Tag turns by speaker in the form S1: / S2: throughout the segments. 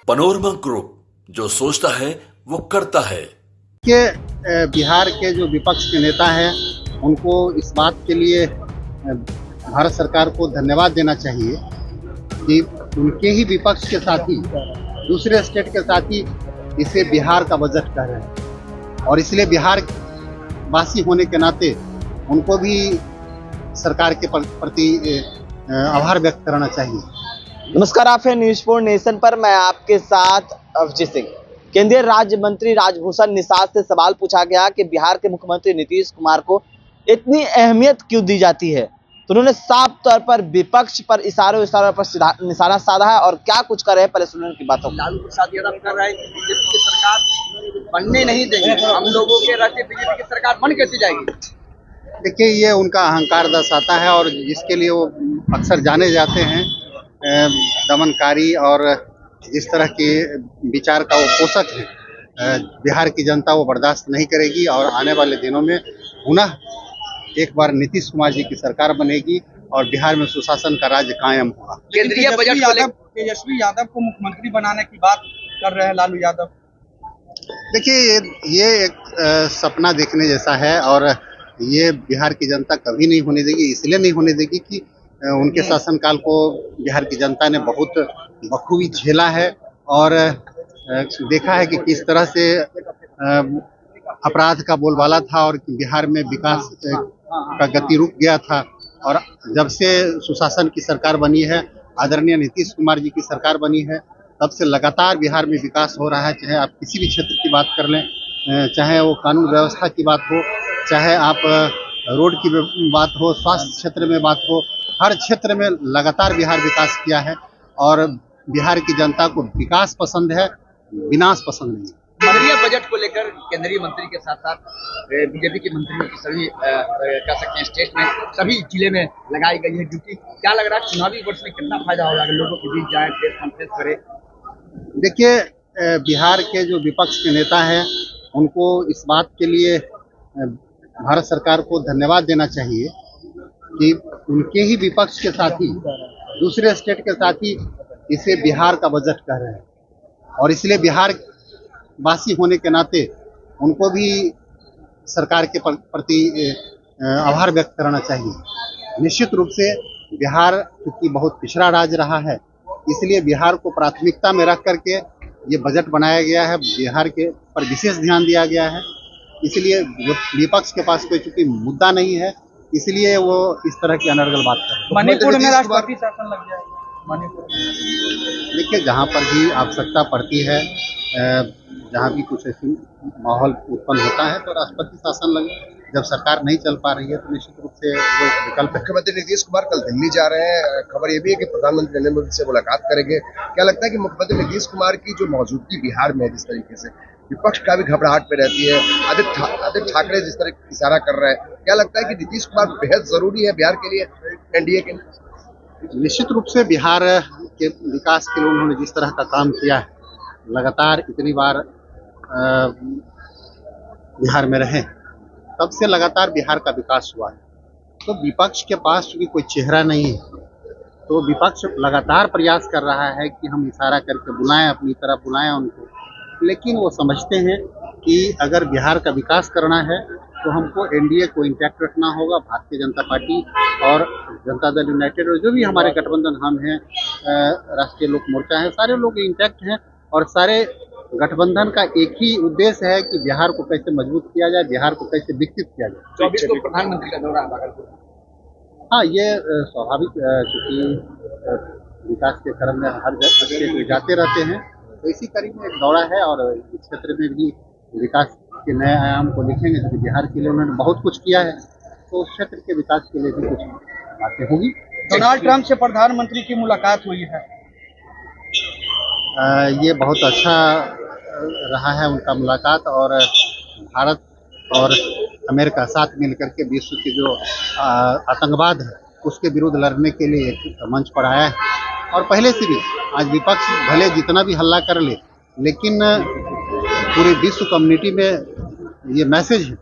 S1: Panorama group, जो सोचता है वो करता है।
S2: के बिहार के जो विपक्ष के नेता हैं उनको इस बात के लिए भारत सरकार को धन्यवाद देना चाहिए कि उनके ही विपक्ष के साथी दूसरे स्टेट के साथी इसे बिहार का बजट कह रहे हैं और इसलिए बिहार वासी होने के नाते उनको भी सरकार के प्रति आभार व्यक्त करना चाहिए।
S3: नमस्कार, आप हैं न्यूज़ 4 नेशन पर। मैं आपके साथ अभिजीत सिंह। केंद्रीय राज्य मंत्री राजभूषण निषाद से सवाल पूछा गया कि बिहार के मुख्यमंत्री नीतीश कुमार को इतनी अहमियत क्यों दी जाती है, तो उन्होंने साफ तौर पर विपक्ष पर इशारों पर निशाना साधा है और क्या कुछ कर रहे हैं, पहले सुनने की बात हो।
S4: लालू प्रसाद यादव कर रहे हैं कि बीजेपी की सरकार बनने नहीं देंगे, हम लोगों के रहते बीजेपी की सरकार बन कैसे जाएगी।
S2: देखिए, ये उनका अहंकार दर्शाता है और जिसके लिए वो अक्सर जाने जाते हैं, दमनकारी और जिस तरह के विचार का वो पोषक है, बिहार की जनता वो बर्दाश्त नहीं करेगी और आने वाले दिनों में पुनः एक बार नीतीश कुमार जी की सरकार बनेगी और बिहार में सुशासन का राज्य कायम होगा।
S4: केंद्रीय बजट तेजस्वी यादव को मुख्यमंत्री बनाने की बात कर रहे हैं लालू यादव।
S2: देखिए, ये एक सपना देखने जैसा है और ये बिहार की जनता कभी नहीं होने देगी। इसलिए नहीं होने देगी कि उनके शासनकाल को बिहार की जनता ने बहुत बखूबी झेला है और देखा है कि किस तरह से अपराध का बोलबाला था और बिहार में विकास का गति रुक गया था। और जब से सुशासन की सरकार बनी है, आदरणीय नीतीश कुमार जी की सरकार बनी है, तब से लगातार बिहार में विकास हो रहा है। चाहे आप किसी भी क्षेत्र की बात कर लें, चाहे वो कानून व्यवस्था की बात हो, चाहे आप रोड की बात हो, स्वास्थ्य क्षेत्र में बात हो, हर क्षेत्र में लगातार बिहार विकास किया है और बिहार की जनता को विकास पसंद है, विनाश पसंद नहीं।
S4: केंद्रीय बजट को लेकर केंद्रीय मंत्री के साथ साथ बीजेपी के मंत्रियों की सभी कह सकते हैं स्टेट में सभी जिले में लगाई गई है ड्यूटी। क्या लग रहा है चुनावी वर्ष में कितना फायदा होगा अगर लोगों के बीच जाए, प्रेस कॉन्फ्रेंस करे।
S2: देखिए, बिहार के जो विपक्ष के नेता हैं उनको इस बात के लिए भारत सरकार को धन्यवाद देना चाहिए कि उनके ही विपक्ष के साथी दूसरे स्टेट के साथी इसे बिहार का बजट कह रहे हैं और इसलिए बिहार वासी होने के नाते उनको भी सरकार के प्रति आभार व्यक्त करना चाहिए। निश्चित रूप से बिहार क्योंकि बहुत पिछड़ा राज्य रहा है, इसलिए बिहार को प्राथमिकता में रख करके ये बजट बनाया गया है, बिहार के पर विशेष ध्यान दिया गया है। इसलिए विपक्ष के पास कोई चूंकि मुद्दा नहीं है, इसलिए वो इस तरह की अनर्गल बात कर रहे हैं।
S4: मणिपुर में राष्ट्रपति शासन लग जाएगा। मणिपुर
S2: देखिए, जहाँ पर भी आवश्यकता पड़ती है, जहाँ भी कुछ ऐसी माहौल उत्पन्न होता है तो राष्ट्रपति शासन लगे। जब सरकार नहीं चल पा रही है तो निश्चित रूप से वो विकल्प।
S5: मुख्यमंत्री नीतीश कुमार कल दिल्ली जा रहे हैं, खबर ये भी है कि प्रधानमंत्री नरेंद्र मोदी से मुलाकात करेंगे। क्या लगता है कि मुख्यमंत्री नीतीश कुमार की जो मौजूदगी बिहार में है, जिस तरीके से विपक्ष का भी घबराहट में रहती है, आदित्य ठाकरे जिस तरह इशारा कर रहे हैं, क्या लगता है कि नीतीश कुमार बेहद जरूरी है बिहार के लिए, एनडीए के लिए?
S2: निश्चित रूप से बिहार के विकास के लिए उन्होंने जिस तरह का काम किया है, लगातार इतनी बार बिहार में रहे, तब से लगातार बिहार का विकास हुआ है। तो विपक्ष के पास चूंकि कोई चेहरा नहीं है, तो विपक्ष लगातार प्रयास कर रहा है कि हम इशारा करके बुलाएं, अपनी तरफ बुलाएं उनको, लेकिन वो समझते हैं कि अगर बिहार का विकास करना है तो हमको एनडीए को इंटैक्ट रखना होगा। भारतीय जनता पार्टी और जनता दल यूनाइटेड और जो भी हमारे गठबंधन हम हैं, राष्ट्रीय लोक मोर्चा है, सारे लोग इंटैक्ट हैं और सारे गठबंधन का एक ही उद्देश्य है कि बिहार को कैसे मजबूत किया जाए, बिहार को कैसे विकसित किया जाए।
S4: 24 को प्रधानमंत्री का दौरा है भागलपुर।
S2: हाँ, ये स्वाभाविक, क्योंकि विकास के क्रम में हर जगह जाते रहते हैं, तो इसी कड़ी में एक दौरा है और इस क्षेत्र में भी विकास के नए आयाम को लिखेंगे। क्योंकि बिहार के लिए उन्होंने बहुत कुछ किया है, तो उस क्षेत्र के विकास के लिए भी कुछ बातें होगी।
S4: डोनाल्ड ट्रंप से प्रधानमंत्री की मुलाकात हुई है,
S2: ये बहुत अच्छा रहा है उनका मुलाकात और भारत और अमेरिका साथ मिलकर के विश्व के जो आतंकवाद है उसके विरुद्ध लड़ने के लिए एक मंच पर आया है। और पहले से भी आज विपक्ष भले जितना भी हल्ला कर ले, लेकिन पूरे विश्व कम्युनिटी में ये मैसेज है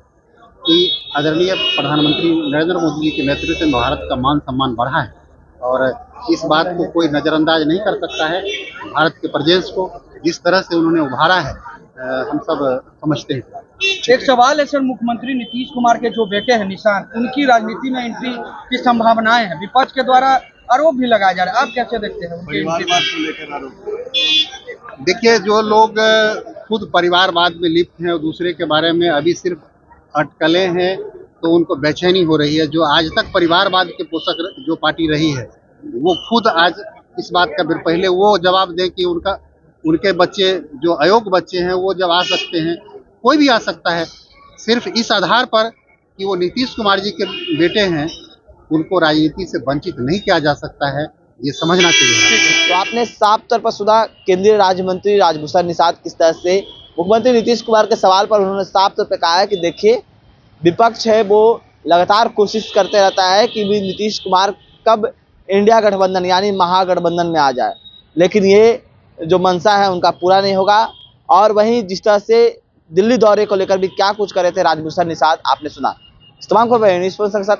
S2: कि आदरणीय प्रधानमंत्री नरेंद्र मोदी जी के नेतृत्व में भारत का मान सम्मान बढ़ा है और इस बात को कोई नज़रअंदाज नहीं कर सकता है। भारत के प्रेजेंस को, जिस तरह से उन्होंने उभारा है हम सब समझते हैं।
S6: एक सवाल है सर, मुख्यमंत्री नीतीश कुमार के जो बेटे हैं निशान, उनकी राजनीति में एंट्री की संभावनाएं हैं, विपक्ष के द्वारा आरोप भी लगाया जा रहा है, आप कैसे देखते हैं उनके परिवारवाद को लेकर आरोप?
S2: देखिए, जो लोग खुद परिवारवाद में लिप्त हैं और दूसरे के बारे में अभी सिर्फ अटकलें हैं, तो उनको बेचैनी हो रही है। जो आज तक परिवारवाद के पोषक जो पार्टी रही है, वो खुद आज इस बात का पहले वो जवाब दे कि उनके बच्चे जो अयोग्य बच्चे हैं वो जब आ सकते हैं, कोई भी आ सकता है। सिर्फ इस आधार पर कि वो नीतीश कुमार जी के बेटे हैं, उनको राजनीति से वंचित नहीं किया जा सकता है, ये समझना चाहिए।
S3: तो आपने साफ तौर पर सुना केंद्रीय राज्य मंत्री राजभूषण निषाद किस तरह से मुख्यमंत्री नीतीश कुमार के सवाल पर उन्होंने साफ तौर पर कहा है कि देखिए, विपक्ष है वो लगातार कोशिश करते रहता है कि भी नीतीश कुमार कब इंडिया गठबंधन यानी महागठबंधन में आ जाए, लेकिन ये जो मंशा है उनका पूरा नहीं होगा। और वहीं जिस तरह से दिल्ली दौरे को लेकर भी क्या कुछ करे थे राजभूषण निषाद, आपने सुना। तमाम खबर न्यूज़ के साथ